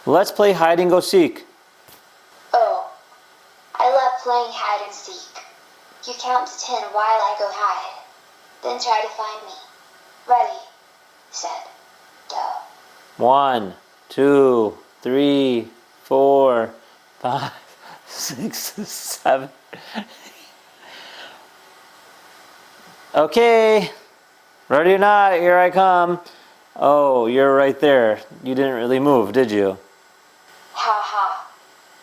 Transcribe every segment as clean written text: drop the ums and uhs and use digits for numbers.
Let's play hide and go seek. Oh, I love playing hide and seek. You count to 10 while I go hide, then try to find me. Ready, set, go. 1, 2, 3, 4, 5, 6, 7. Okay, ready or not, here I come. Oh, you're right there. You didn't really move, did you? Ha ha.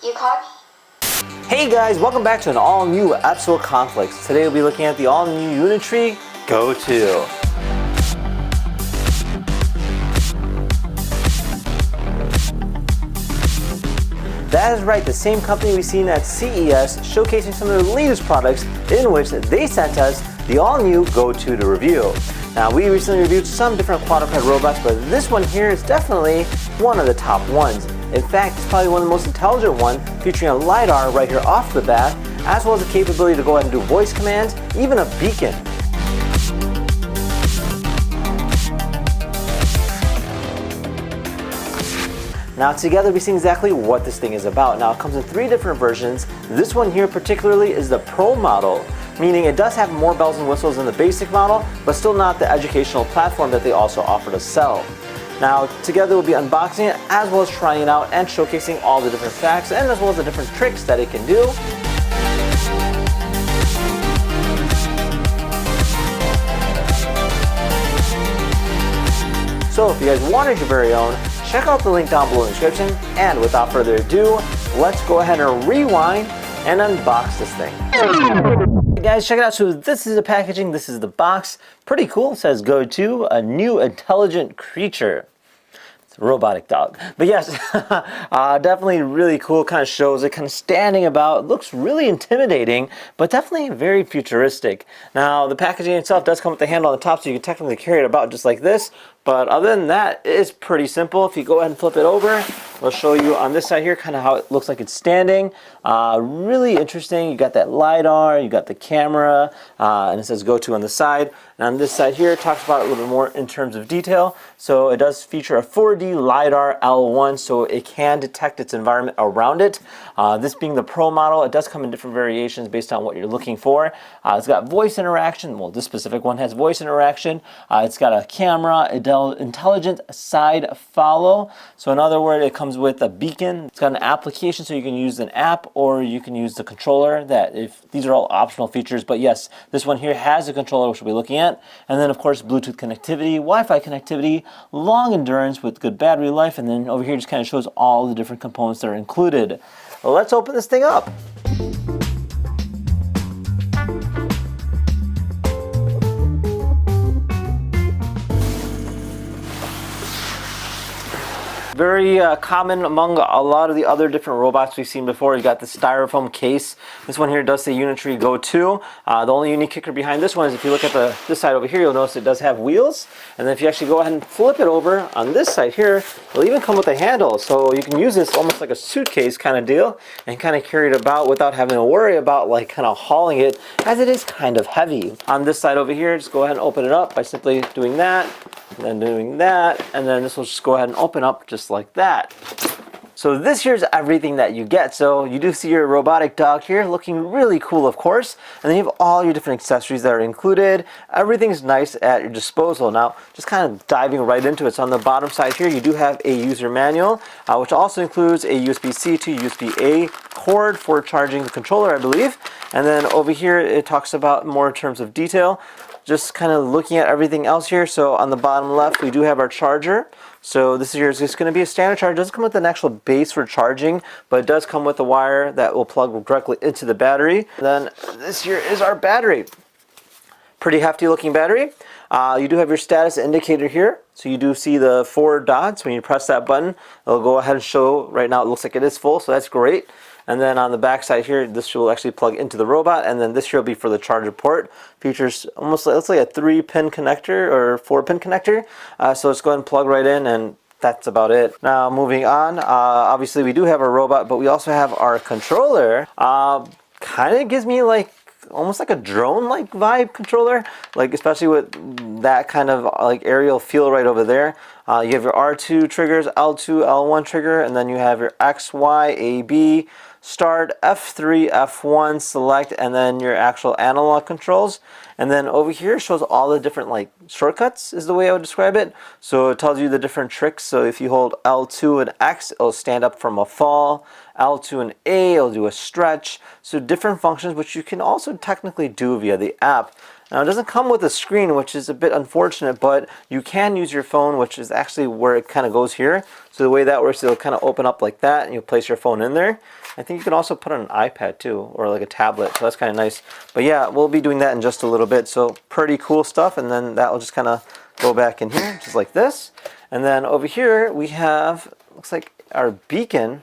You caught me? Hey guys, welcome back to an all-new episode of Conflicts. Today we'll be looking at the all-new Unitree Go2. That is right, the same company we've seen at CES showcasing some of their latest products, in which they sent us the all-new Go2 to review. Now, we recently reviewed some different quadruped robots, but this one here is definitely one of the top ones. In fact, it's probably one of the most intelligent ones, featuring a LiDAR right here off the bat, as well as the capability to go ahead and do voice commands, even a beacon. Now together we see exactly what this thing is about. Now it comes in 3 different versions. This one here particularly is the Pro model, meaning it does have more bells and whistles than the basic model, but still not the educational platform that they also offer to sell. Now together we'll be unboxing it, as well as trying it out and showcasing all the different facts and as well as the different tricks that it can do. So if you guys wanted your very own, check out the link down below in the description, and without further ado, let's go ahead and rewind and unbox this thing. Hey guys, check it out. So this is the packaging, this is the box. Pretty cool. It says Go2, a new intelligent creature. It's a robotic dog. But yes, definitely really cool. Kind of shows it kind of standing about. It looks really intimidating, but definitely very futuristic. Now the packaging itself does come with the handle on the top, so you can technically carry it about just like this. But other than that, it's pretty simple. If you go ahead and flip it over, we'll show you on this side here kind of how it looks like it's standing. Really interesting. You got that LiDAR, you got the camera, and it says Go2 on the side. And on this side here, it talks about it a little bit more in terms of detail. So it does feature a 4D LiDAR L1, so it can detect its environment around it. This being the Pro model, it does come in different variations based on what you're looking for. It's got voice interaction. Well, this specific one has voice interaction. It's got a camera, intelligent side follow. So in other words, it comes with a beacon. It's got an application, so you can use an app or you can use the controller. These are all optional features, but yes, this one here has a controller, which we'll be looking at. And then of course, Bluetooth connectivity, Wi-Fi connectivity, long endurance with good battery life, and then over here just kind of shows all the different components that are included. Well, let's open this thing up. Very common among a lot of the other different robots we've seen before. You got the styrofoam case. This one here does say Unitree Go2. The only unique kicker behind this one is if you look at this side over here, you'll notice it does have wheels. And then if you actually go ahead and flip it over on this side here, it'll even come with a handle. So you can use this almost like a suitcase kind of deal and kind of carry it about without having to worry about like kind of hauling it, as it is kind of heavy. On this side over here, just go ahead and open it up by simply doing that, and then doing that, and then this will just go ahead and open up just like that. So this here's everything that you get. So you do see your robotic dog here looking really cool, of course, and then you have all your different accessories that are included. Everything's nice at your disposal. Now just kind of diving right into it, so on the bottom side here you do have a user manual, which also includes a USB-C to USB-A cord for charging the controller, I believe. And then over here it talks about more in terms of detail. Just kind of looking at everything else here. So on the bottom left, we do have our charger. So this here is just going to be a standard charger. It doesn't come with an actual base for charging, but it does come with a wire that will plug directly into the battery. And then this here is our battery. Pretty hefty looking battery. You do have your status indicator here. So you do see the 4 dots. When you press that button, it'll go ahead and show. Right now it looks like it is full, so that's great. And then on the back side here, this will actually plug into the robot, and then this here will be for the charger port. Features almost like, looks like a 3-pin connector or 4-pin connector. So let's go ahead and plug right in, and that's about it. Now moving on, obviously we do have a robot, but we also have our controller. Kind of gives me like almost like a drone-like vibe controller, like especially with that kind of like aerial feel right over there. You have your R2 triggers, L2, L1 trigger, and then you have your X, Y, A, B, start, F3, F1, select, and then your actual analog controls. And then over here shows all the different like shortcuts is the way I would describe it. So it tells you the different tricks. So if you hold L2 and X, it'll stand up from a fall. L2 and A, it'll do a stretch. So different functions which you can also technically do via the app. Now it doesn't come with a screen, which is a bit unfortunate, but you can use your phone, which is actually where it kind of goes here. So the way that works, it'll kind of open up like that and you'll place your phone in there. I think you can also put on an iPad too, or like a tablet, so that's kind of nice. But yeah, we'll be doing that in just a little bit, so pretty cool stuff. And then that will just kind of go back in here, just like this. And then over here we have, looks like our beacon,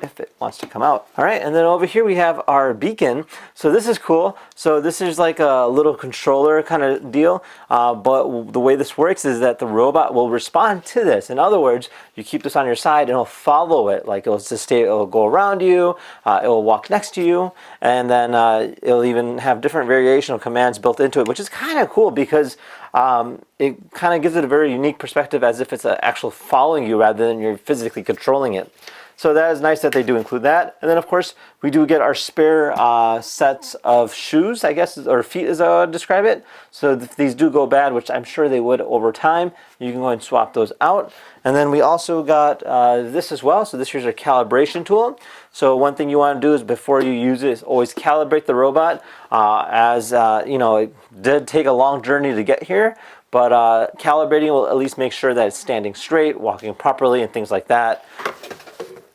if it wants to come out. All right, and then over here we have our beacon. So this is cool. So this is like a little controller kind of deal, but the way this works is that the robot will respond to this. In other words, you keep this on your side and it'll follow it. Like it'll just stay, it'll go around you, it will walk next to you, and then it'll even have different variational commands built into it, which is kind of cool because it kind of gives it a very unique perspective as if it's actual following you rather than you're physically controlling it. So that is nice that they do include that. And then of course we do get our spare sets of shoes, I guess, or feet as I would describe it. So if these do go bad, which I'm sure they would over time, you can go and swap those out. And then we also got this as well. So this here's our calibration tool. So one thing you want to do is before you use it is always calibrate the robot. You know, it did take a long journey to get here, but calibrating will at least make sure that it's standing straight, walking properly, and things like that.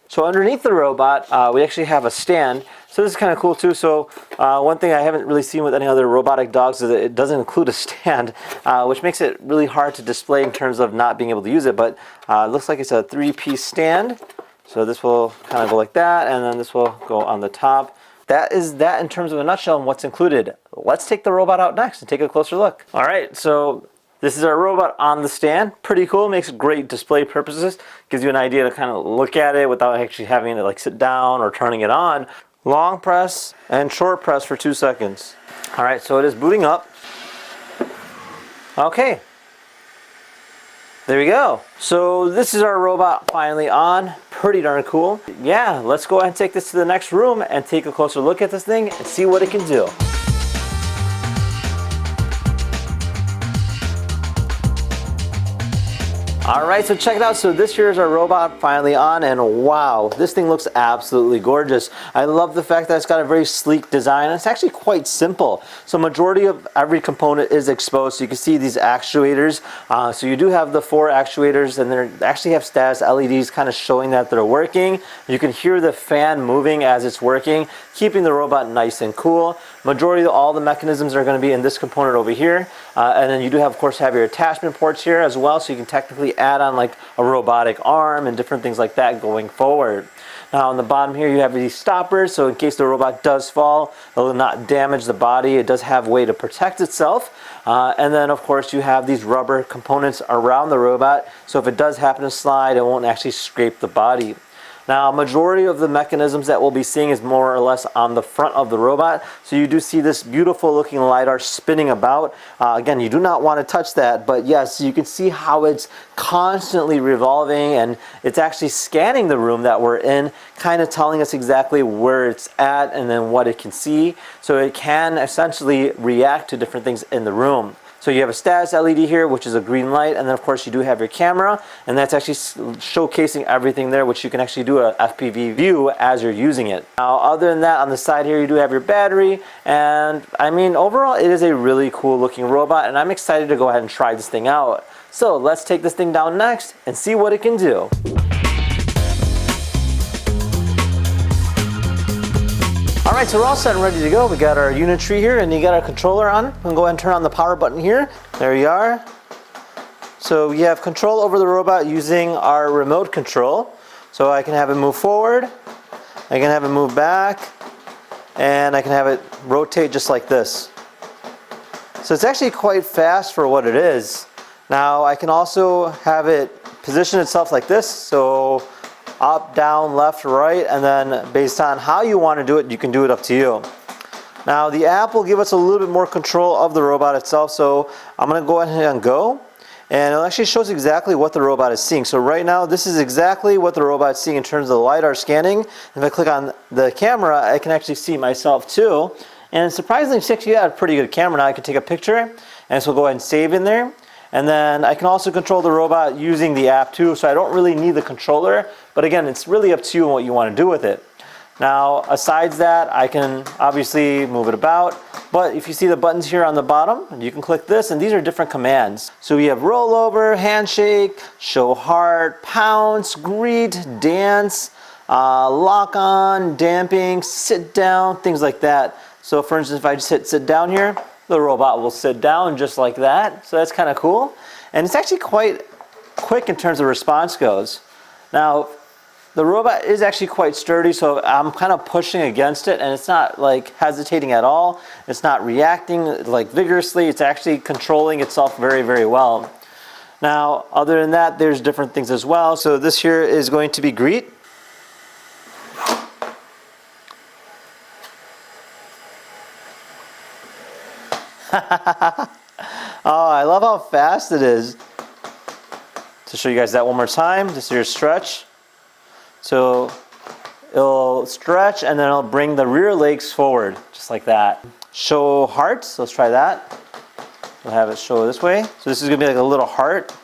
So underneath the robot, we actually have a stand. So this is kind of cool too. So one thing I haven't really seen with any other robotic dogs is that it doesn't include a stand, which makes it really hard to display in terms of not being able to use it. But it looks like it's a 3-piece stand. So this will kind of go like that, and then this will go on the top. That is that in terms of a nutshell and what's included. Let's take the robot out next and take a closer look. All right, so this is our robot on the stand. Pretty cool, makes great display purposes. Gives you an idea to kind of look at it without actually having to like sit down or turning it on. Long press and short press for 2 seconds. All right, so it is booting up. Okay. There we go. So this is our robot finally on. Pretty darn cool. Yeah, let's go ahead and take this to the next room and take a closer look at this thing and see what it can do. All right, so check it out. So this here is our robot finally on, and wow, this thing looks absolutely gorgeous. I love the fact that it's got a very sleek design. It's actually quite simple. So majority of every component is exposed. So you can see these actuators. So you do have the 4 actuators, and they actually have status LEDs kind of showing that they're working. You can hear the fan moving as it's working, keeping the robot nice and cool. Majority of all the mechanisms are going to be in this component over here. And then you do have, of course, have your attachment ports here as well, so you can technically add on like a robotic arm and different things like that going forward. Now on the bottom here you have these stoppers, so in case the robot does fall, it will not damage the body. It does have a way to protect itself. And then of course you have these rubber components around the robot, so if it does happen to slide, it won't actually scrape the body. Now, majority of the mechanisms that we'll be seeing is more or less on the front of the robot. So you do see this beautiful looking LiDAR spinning about. Again, you do not want to touch that, but yes, you can see how it's constantly revolving, and it's actually scanning the room that we're in, kind of telling us exactly where it's at and then what it can see. So it can essentially react to different things in the room. So you have a status LED here, which is a green light, and then of course you do have your camera, and that's actually showcasing everything there, which you can actually do a FPV view as you're using it. Now, other than that, on the side here, you do have your battery, and I mean, overall, it is a really cool looking robot, and I'm excited to go ahead and try this thing out. So let's take this thing down next and see what it can do. Alright, so we're all set and ready to go. We got our Unitree here, and you got our controller on. We can go ahead and turn on the power button here. There you are. So you have control over the robot using our remote control. So I can have it move forward, I can have it move back, and I can have it rotate just like this. So it's actually quite fast for what it is. Now I can also have it position itself like this, so up, down, left, right, and then based on how you want to do it, you can do it up to you. Now the app will give us a little bit more control of the robot itself, so I'm going to go ahead and go, And it actually shows exactly what the robot is seeing. So right now, this is exactly what the robot is seeing in terms of the LiDAR scanning. If I click on the camera, I can actually see myself too. And surprisingly, it's actually got a pretty good camera now. I can take a picture, and this will go ahead and save in there. And then I can also control the robot using the app too, so I don't really need the controller. But again, it's really up to you and what you want to do with it. Now, aside that, I can obviously move it about. But if you see the buttons here on the bottom, you can click this, and these are different commands. So we have rollover, handshake, show heart, pounce, greet, dance, lock on, damping, sit down, things like that. So for instance, if I just hit sit down here, the robot will sit down just like that. So that's kind of cool. And it's actually quite quick in terms of response goes. Now, the robot is actually quite sturdy, so I'm kind of pushing against it, and it's not like hesitating at all. It's not reacting like vigorously. It's actually controlling itself very, very well. Now, other than that, there's different things as well. So this here is going to be greet. Oh, I love how fast it is. To show you guys that one more time, this is your stretch. So it'll stretch and then it'll bring the rear legs forward, just like that. Show hearts, let's try that. We'll have it show this way. So this is gonna be like a little heart.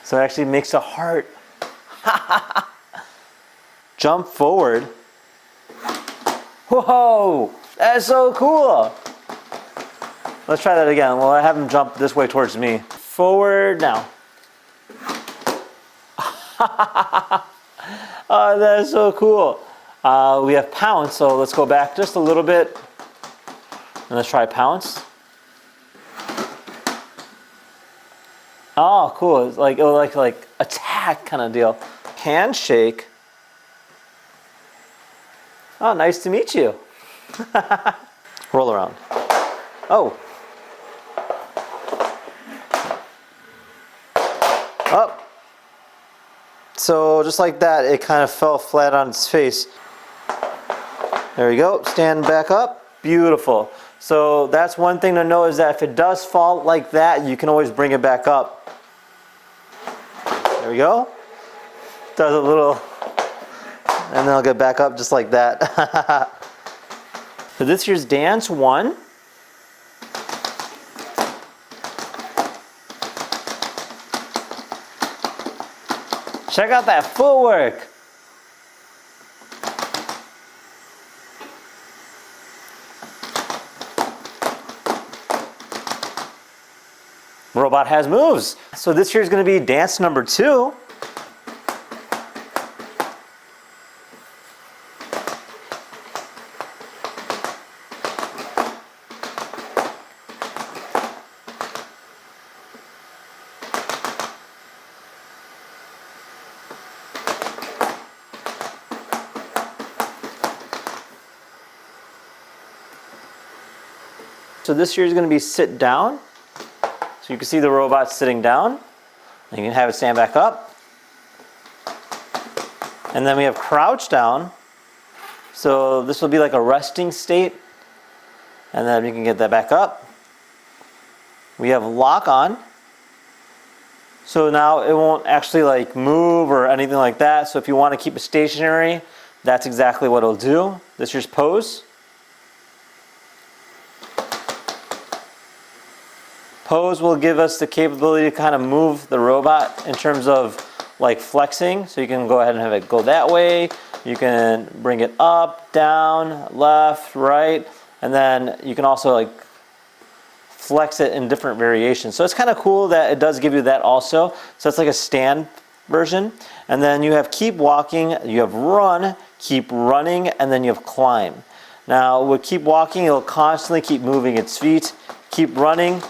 So it actually makes a heart. Jump forward. Whoa, that's so cool. Let's try that again. Well, I have him jump this way towards me. Forward now. Oh, that is so cool. We have pounce, so let's go back just a little bit. And let's try pounce. Oh, cool. It's like, like attack kind of deal. Handshake. Oh, nice to meet you. Roll around. Oh. Oh. So just like that, it kind of fell flat on its face. There we go. Stand back up. Beautiful. So that's one thing to know, is that if it does fall like that, you can always bring it back up. There we go. Does a little, and then I'll get back up just like that. So this here's dance 1. Check out that footwork. Robot has moves. So this here is going to be dance number 2. So this here is going to be sit down. So you can see the robot sitting down. And you can have it stand back up. And then we have crouch down. So this will be like a resting state. And then you can get that back up. We have lock on. So now it won't actually like move or anything like that. So if you want to keep it stationary, that's exactly what it'll do. This here's pose. Pose will give us the capability to kind of move the robot in terms of like flexing. So you can go ahead and have it go that way. You can bring it up, down, left, right. And then you can also like flex it in different variations. So it's kind of cool that it does give you that also. So it's like a stand version. And then you have keep walking, you have run, keep running, and then you have climb. Now with keep walking, it'll constantly keep moving its feet. Keep running,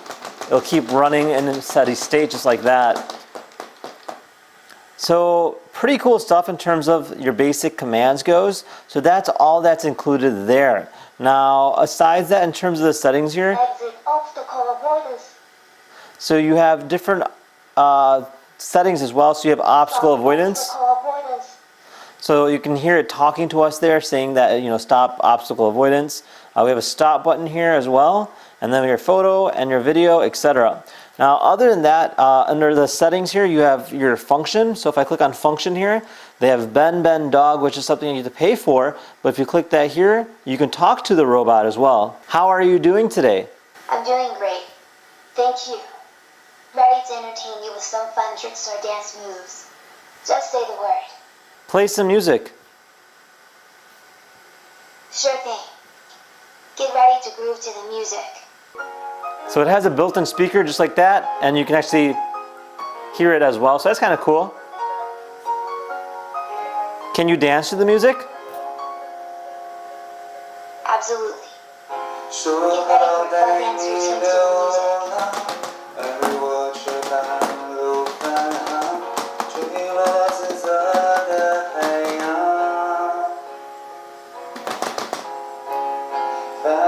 it'll keep running in a steady state just like that. So pretty cool stuff in terms of your basic commands goes. So that's all that's included there. Now aside that, in terms of the settings here, Exit obstacle avoidance. so you have different settings as well. So you have obstacle avoidance. Obstacle avoidance. So you can hear it talking to us there, saying that, stop obstacle avoidance. We have a stop button here as well, and then your photo and your video, etc. Now, other than that, under the settings here, you have your function. So if I click on function here, they have bend dog, which is something you need to pay for. But if you click that here, you can talk to the robot as well. How are you doing today? I'm doing great. Thank you. Ready to entertain you with some fun tricks or dance moves. Just say the word. Play some music. Sure thing. Get ready to groove to the music. So it has a built-in speaker just like that, and you can actually hear it as well. So that's kind of cool. Can you dance to the music? Absolutely. Get ready for a fun dance routine to the music.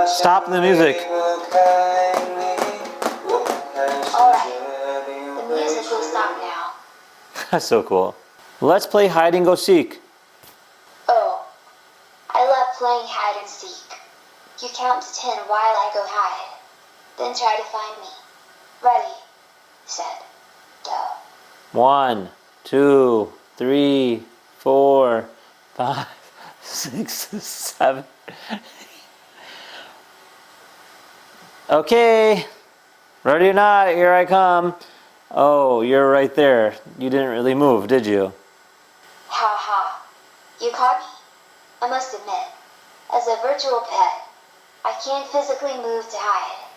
Stop the music. Alright, the music will stop now. That's so cool. Let's play hide and go seek. Oh, I love playing hide and seek. You count to 10 while I go hide, then try to find me. Ready, set, go. 1, 2, 3, 4, 5, 6, 7. Okay, ready or not, here I come. Oh, you're right there. You didn't really move, did you? Ha ha. You caught me? I must admit, as a virtual pet, I can't physically move to hide,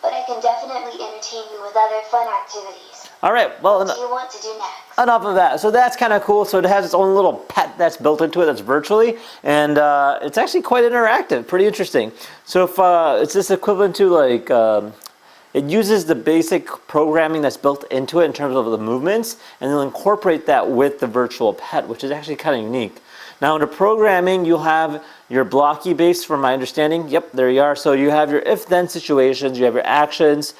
but I can definitely entertain you with other fun activities. All right, well, What do you want to do next? enough of that. So that's kind of cool. So it has its own little pet that's built into it that's virtually, and it's actually quite interactive, pretty interesting. So if it's just equivalent to like, it uses the basic programming that's built into it in terms of the movements, and they'll incorporate that with the virtual pet, which is actually kind of unique. Now under programming, you'll have your blocky base, from my understanding. Yep, there you are. So you have your if-then situations, you have your actions.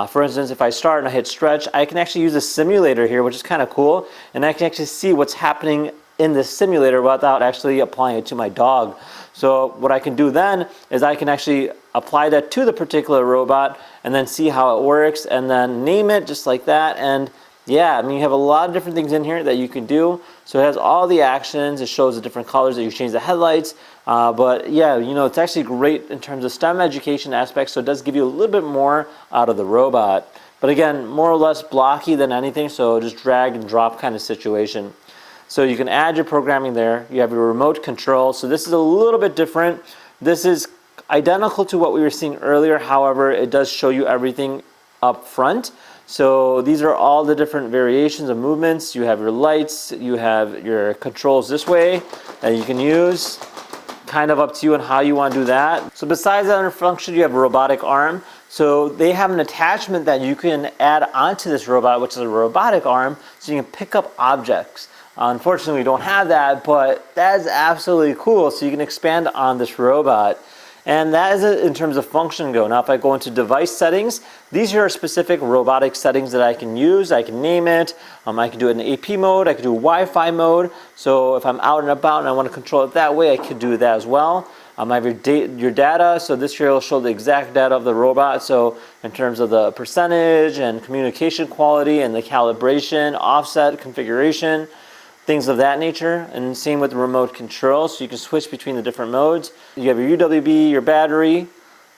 For instance, if I start and I hit stretch, I can actually use a simulator here, which is kind of cool, and I can actually see what's happening in the simulator without actually applying it to my dog. So what I can do then is I can actually apply that to the particular robot and then see how it works and then name it just like that. And yeah, I mean, you have a lot of different things in here that you can do. So it has all the actions. It shows the different colors that you change the headlights. But yeah, it's actually great in terms of STEM education aspects. So it does give you a little bit more out of the robot. But again, more or less blocky than anything. So just drag and drop kind of situation. So you can add your programming there. You have your remote control. So this is a little bit different. This is identical to what we were seeing earlier. However, it does show you everything up front. So these are all the different variations of movements. You have your lights, you have your controls this way that you can use. Kind of up to you on how you want to do that. So besides that under function, you have a robotic arm. So they have an attachment that you can add onto this robot, which is a robotic arm, so you can pick up objects. Unfortunately, we don't have that, but that's absolutely cool. So you can expand on this robot. And that is it in terms of function go. Now if I go into device settings, these are specific robotic settings that I can use. I can name it. I can do it in AP mode. I can do Wi-Fi mode. So if I'm out and about and I want to control it that way, I could do that as well. I have your data. So this here will show the exact data of the robot. So in terms of the percentage and communication quality and the calibration, offset, configuration, things of that nature. And same with the remote control, so you can switch between the different modes. You have your UWB, your battery,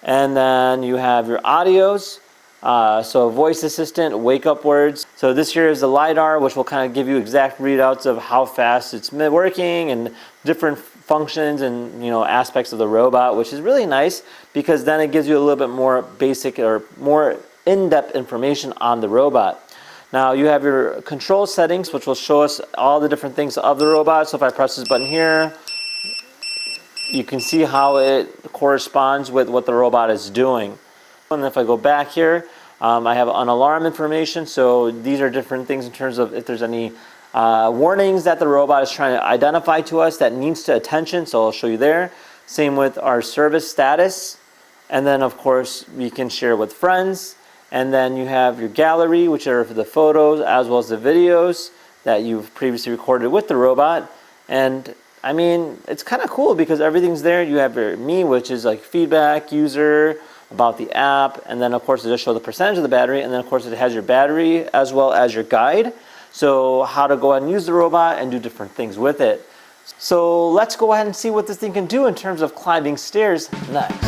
and then you have your audios. So voice assistant, wake up words. So this here is the LiDAR, which will kind of give you exact readouts of how fast it's working and different functions and aspects of the robot, which is really nice because then it gives you a little bit more basic or more in-depth information on the robot. Now you have your control settings, which will show us all the different things of the robot. So if I press this button here, you can see how it corresponds with what the robot is doing. And if I go back here, I have an alarm information. So these are different things in terms of if there's any warnings that the robot is trying to identify to us that needs to attention. So I'll show you there. Same with our service status. And then of course we can share with friends. And then you have your gallery, which are for the photos as well as the videos that you've previously recorded with the robot. And I mean, it's kind of cool because everything's there. You have your me, which is like feedback, user, about the app, and then of course it just shows the percentage of the battery, and then of course it has your battery as well as your guide. So how to go ahead and use the robot and do different things with it. So let's go ahead and see what this thing can do in terms of climbing stairs next.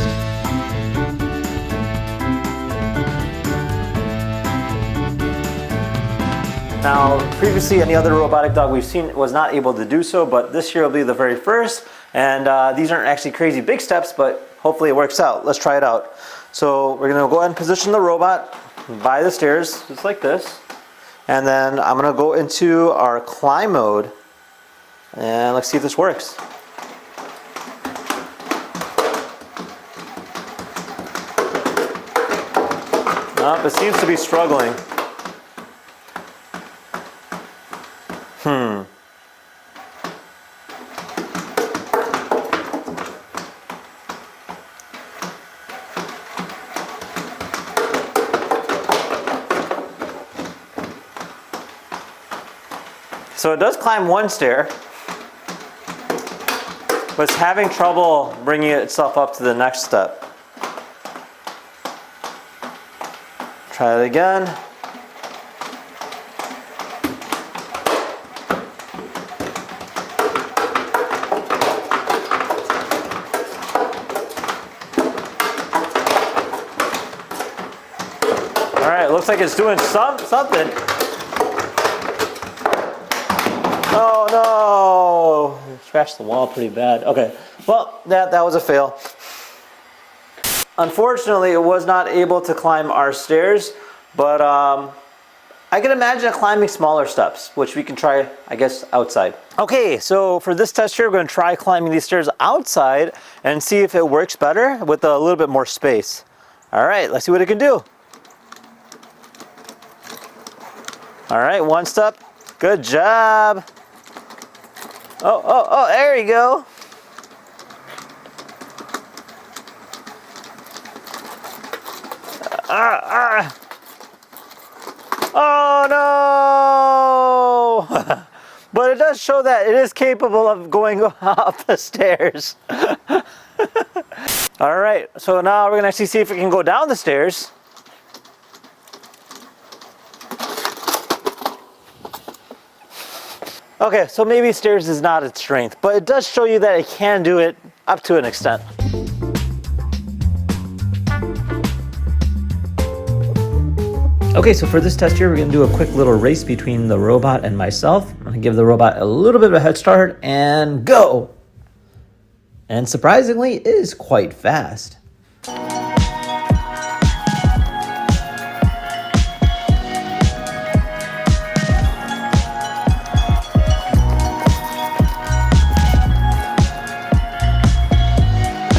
Now, previously any other robotic dog we've seen was not able to do so, but this year will be the very first. And these aren't actually crazy big steps, but hopefully it works out. Let's try it out. So we're gonna go ahead and position the robot by the stairs, just like this. And then I'm gonna go into our climb mode, and let's see if this works. Nope, it seems to be struggling. So it does climb one stair, but it's having trouble bringing itself up to the next step. Try it again. All right, looks like it's doing something. Oh no! Scratched the wall pretty bad. Okay, well, that was a fail. Unfortunately, it was not able to climb our stairs, but I can imagine it climbing smaller steps, which we can try, I guess, outside. Okay, so for this test here, we're going to try climbing these stairs outside and see if it works better with a little bit more space. All right, let's see what it can do. All right, one step. Good job. Oh, there you go. Oh no! But it does show that it is capable of going up the stairs. All right, so now we're gonna actually see if it can go down the stairs. Okay, so maybe stairs is not its strength, but it does show you that it can do it up to an extent. Okay, so for this test here, we're gonna do a quick little race between the robot and myself. I'm gonna give the robot a little bit of a head start and go. And surprisingly, it is quite fast.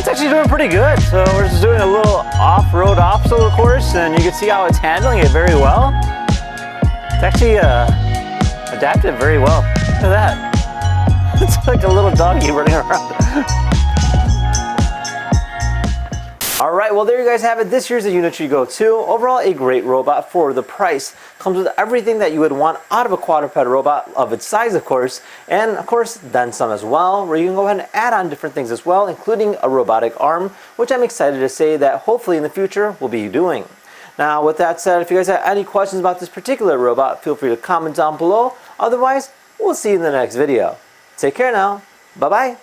Actually doing pretty good. So we're just doing a little off-road obstacle course, and you can see how it's handling it very well. It's actually adapted very well. Look at that. It's like a little doggy running around. All right, well there you guys have it. This year's a Unitree Go2. Overall, a great robot for the price. Comes with everything that you would want out of a quadruped robot of its size, of course, and of course, then some as well, where you can go ahead and add on different things as well, including a robotic arm, which I'm excited to say that hopefully in the future we'll be doing. Now, with that said, if you guys have any questions about this particular robot, feel free to comment down below. Otherwise, we'll see you in the next video. Take care now. Bye-bye.